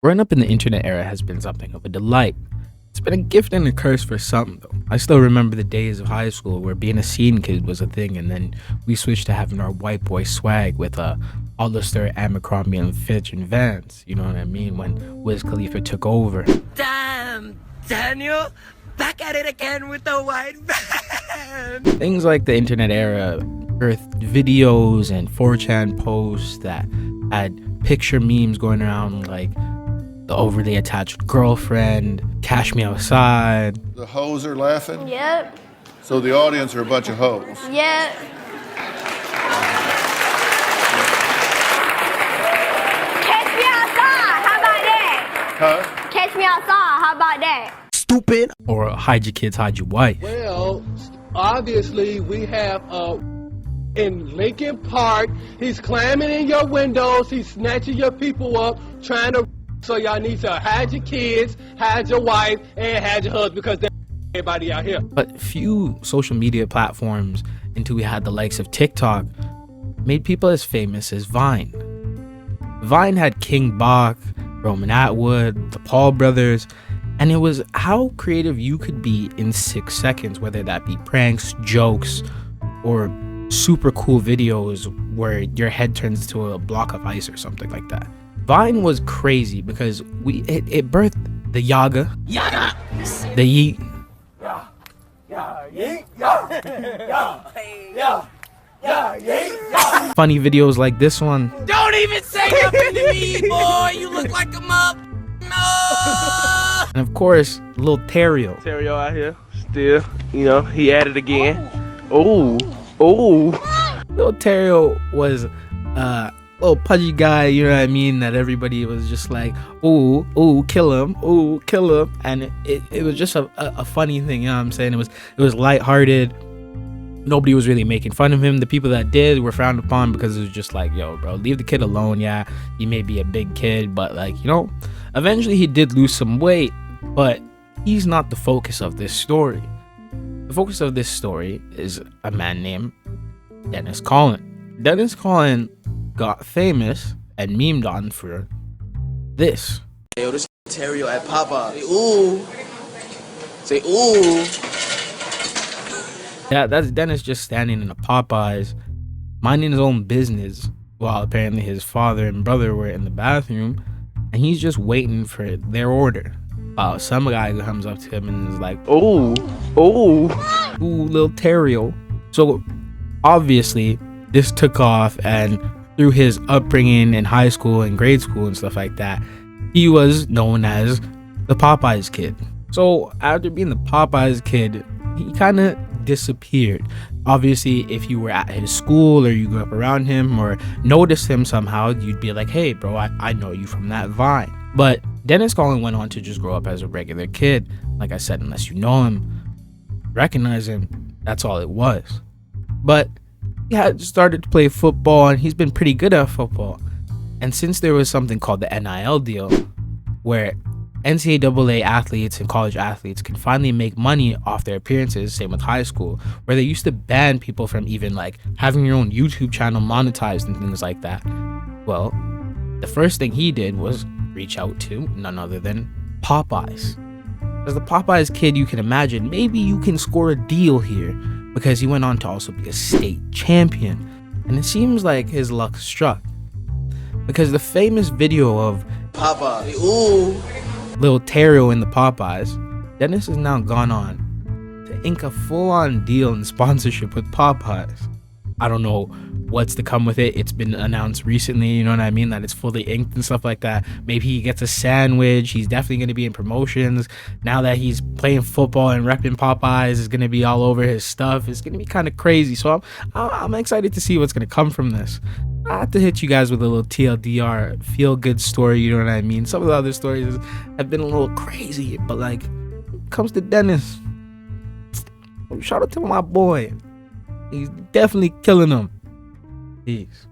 Growing up in the internet era has been something of a delight. It's been a gift and a curse for some, though. I still remember the days of high school where being a scene kid was a thing, and then we switched to having our white boy swag with Hollister, Abercrombie and Fitch and Vans. You know what I mean? When Wiz Khalifa took over. Damn, Daniel, back at it again with the white van. Things like the internet era birthed videos and 4chan posts that had picture memes going around like the overly attached girlfriend, cash me outside. The hoes are laughing? Yep. So the audience are a bunch of hoes? Yep. Catch me outside. How about that? Huh? Catch me outside. How about that? Stupid. Or hide your kids, hide your wife. Well, obviously we have in Lincoln Park, he's climbing in your windows, he's snatching your people up, trying to. So y'all need to hide your kids, hide your wife, and hide your husband because there's everybody out here. But few social media platforms until we had the likes of TikTok made people as famous as Vine. Vine had King Bach, Roman Atwood, the Paul brothers, and it was how creative you could be in 6 seconds, whether that be pranks, jokes, or super cool videos where your head turns to a block of ice or something like that. Vine was crazy because it birthed the Yaga, the Yeet, funny videos like this one. Don't even say nothing to me, boy. You look like a mup. No. And of course, little Terrio. Terrio out here, still, he at it again. Oh. Little Terrio was little pudgy guy, you know what I mean, that everybody was just like, ooh, kill him, and it was just a funny thing, you know what I'm saying? It was lighthearted. Nobody was really making fun of him. The people that did were frowned upon because it was just like, yo, bro, leave the kid alone. Yeah, he may be a big kid, but like, eventually he did lose some weight, but he's not the focus of this story. The focus of this story is a man named Dienhurst Collin. Dienhurst Collin got famous and memed on for this. Yo, this Terrio at Popeye. Ooh. Say ooh. Yeah, that's Dienhurst just standing in a Popeyes, minding his own business, while apparently his father and brother were in the bathroom, and he's just waiting for their order. Some guy comes up to him and is like, ooh, little Terrio. So obviously this took off, and through his upbringing in high school and grade school and stuff like that, he was known as the Popeyes kid. So after being the Popeyes kid, he kind of disappeared. Obviously, if you were at his school or you grew up around him or noticed him somehow, you'd be like, hey bro, I know you from that Vine. But Dienhurst Collin went on to just grow up as a regular kid. Like I said, unless you know him, recognize him, that's all it was. But he had started to play football, and he's been pretty good at football. And since there was something called the NIL deal, where NCAA athletes and college athletes can finally make money off their appearances, same with high school, where they used to ban people from even like having your own YouTube channel monetized and things like that. Well, the first thing he did was reach out to none other than Popeyes. As the Popeyes kid, you can imagine, maybe you can score a deal here, because he went on to also be a state champion. And it seems like his luck struck, because the famous video of Popeye. Ooh. little Terio in the Popeyes, Dienhurst has now gone on to ink a full-on deal and sponsorship with Popeyes. I don't know what's to come with it. It's been announced recently, you know what I mean, that it's fully inked and stuff like that. Maybe he gets a sandwich. He's definitely going to be in promotions. Now that he's playing football and repping Popeyes, is going to be all over his stuff. It's going to be kind of crazy. So I'm excited to see what's going to come from this. I have to hit you guys with a little TLDR, feel-good story, you know what I mean? Some of the other stories have been a little crazy, but like, when it comes to Dienhurst, shout out to my boy. He's definitely killing them. Peace.